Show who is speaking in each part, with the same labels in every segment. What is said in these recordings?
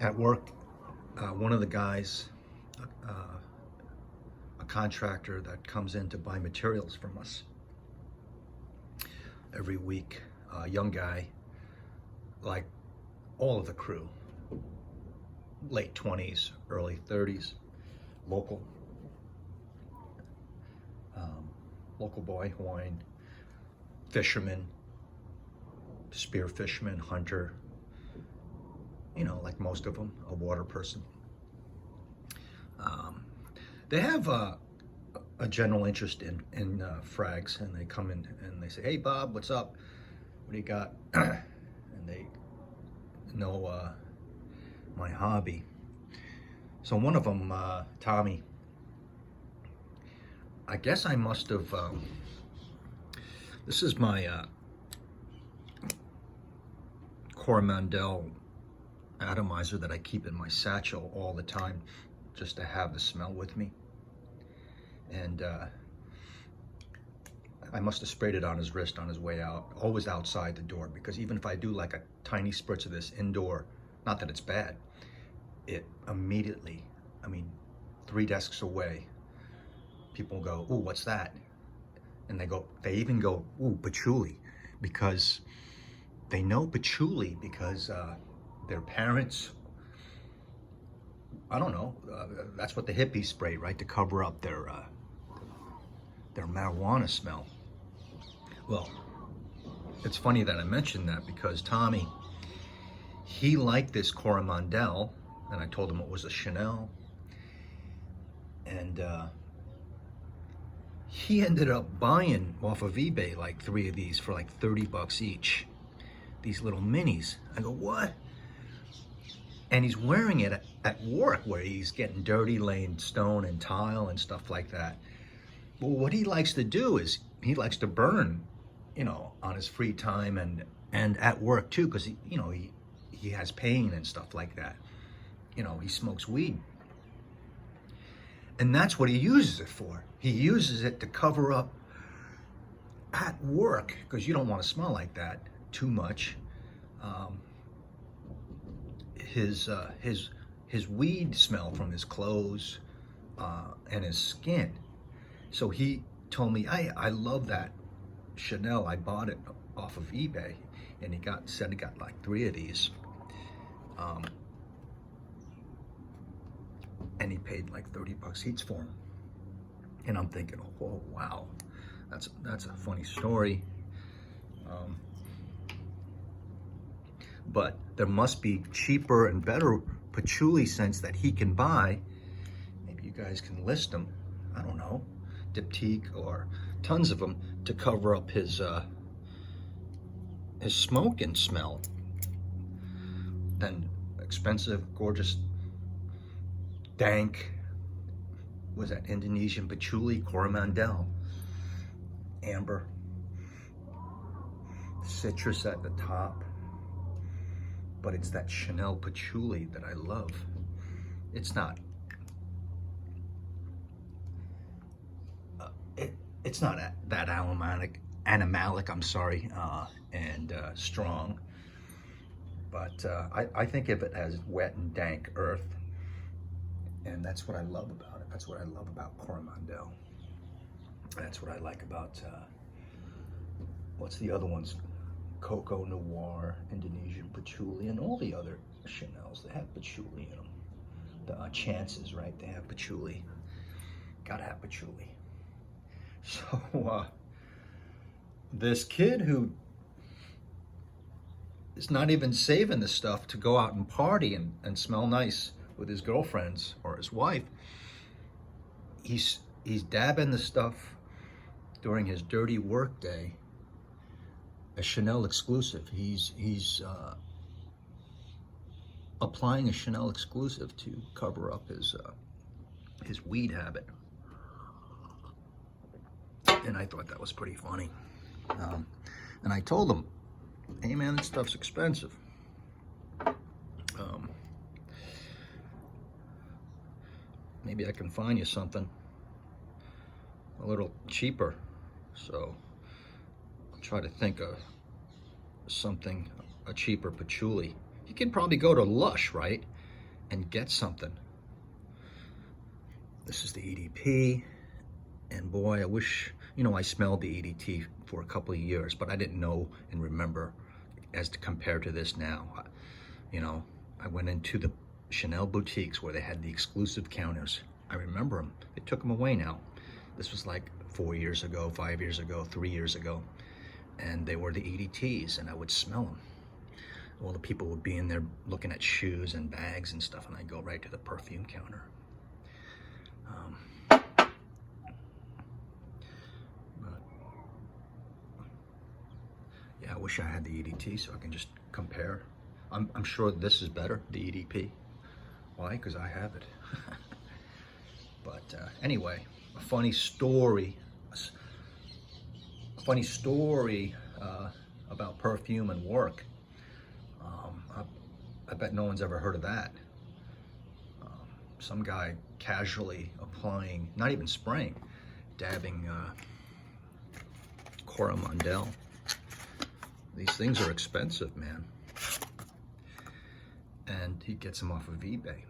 Speaker 1: At work, one of the guys, uh, a contractor that comes in to buy materials from us every week, a young guy, like all of the crew, late 20s, early 30s, local, local boy, Hawaiian, fisherman, spear fisherman, hunter, like most of them, a water person. They have a general interest in frags, and they come in and they say, "Hey, Bob, what's up? What do you got?" And they know my hobby. So one of them, Tommy, I guess I must have. This is my Coromandel atomizer that I keep in my satchel all the time, just to have the smell with me. And I must have sprayed it on his wrist on his way out, always outside the door, because even if I do like a tiny spritz of this indoor, not that it's bad, it immediately, 3 desks away, people go, "Ooh, what's that?" And they even go, "Ooh, patchouli," because they know patchouli because their parents, I don't know, that's what the hippies sprayed, right, to cover up their marijuana smell. Well, it's funny that I mentioned that because Tommy, he liked this Coromandel, and I told him it was a Chanel, and he ended up buying off of eBay like 3 of these for like $30 each. These little minis. I go, "What?" And he's wearing it at work where he's getting dirty, laying stone and tile and stuff like that. Well, what he likes to do is he likes to burn, on his free time and at work too, because he has pain and stuff like that. He smokes weed. And that's what he uses it for. He uses it to cover up at work, because you don't want to smell like that too much. His weed smell from his clothes and his skin. So he told me, I love that Chanel. I bought it off of eBay, and he said he got like 3 of these. And he paid like $30 each for them. And I'm thinking, oh wow, that's a funny story. But there must be cheaper and better patchouli scents that he can buy. Maybe you guys can list them. I don't know, Diptyque or tons of them, to cover up his smoke and smell. Then expensive, gorgeous, dank, was that Indonesian patchouli, Coromandel, amber, citrus at the top. But it's that Chanel patchouli that I love. It's not, it's not that animalic, I'm sorry, and strong. But I think of it as wet and dank earth, and that's what I love about it. That's what I love about Coromandel. That's what I like about, what's the other ones? Cocoa Noir, Indonesian patchouli, and all the other Chanels. They have patchouli in them. The Chances, right? They have patchouli. Gotta have patchouli. So, this kid who is not even saving the stuff to go out and party and smell nice with his girlfriends or his wife, he's dabbing the stuff during his dirty work day. A Chanel exclusive. He's applying a Chanel exclusive to cover up his weed habit, and I thought that was pretty funny. And I told him, "Hey man, this stuff's expensive. Maybe I can find you something a little cheaper." So try to think of something, a cheaper patchouli. You could probably go to Lush, right? and get something. This is the EDP, and boy, I wish, I smelled the EDT for a couple of years, but I didn't know and remember as to compare to this now. I went into the Chanel boutiques where they had the exclusive counters. I remember them. They took them away now. This was like 4 years ago, 5 years ago, 3 years ago. And they were the EDTs, and I would smell them. All the people would be in there looking at shoes and bags and stuff, and I'd go right to the perfume counter. Yeah, I wish I had the EDT so I can just compare. I'm sure this is better, the EDP. Why? Because I have it. But anyway, a funny story about perfume and work. I bet no one's ever heard of that. Some guy casually applying, not even spraying, dabbing Coromandel. These things are expensive, man. And he gets them off of eBay.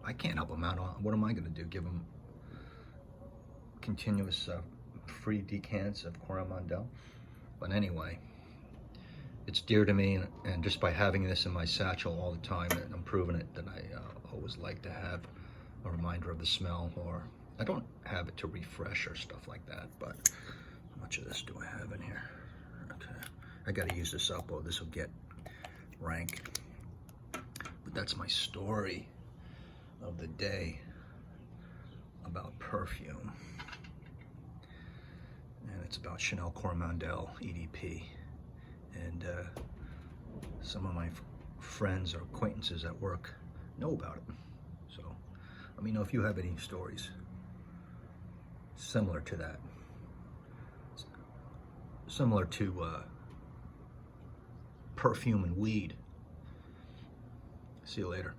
Speaker 1: I can't help him out. What am I going to do? Give him continuous free decants of Coromandel? But anyway, it's dear to me, and just by having this in my satchel all the time, and I'm proving it, that I always like to have a reminder of the smell, or I don't have it to refresh or stuff like that. But how much of this do I have in here? Okay, I got to use this up, or this will get rank. But that's my story of the day about perfume, and it's about Chanel Coromandel EDP. And some of my friends or acquaintances at work know about it. So let me know if you have any stories similar to that, similar to perfume and weed. See you later.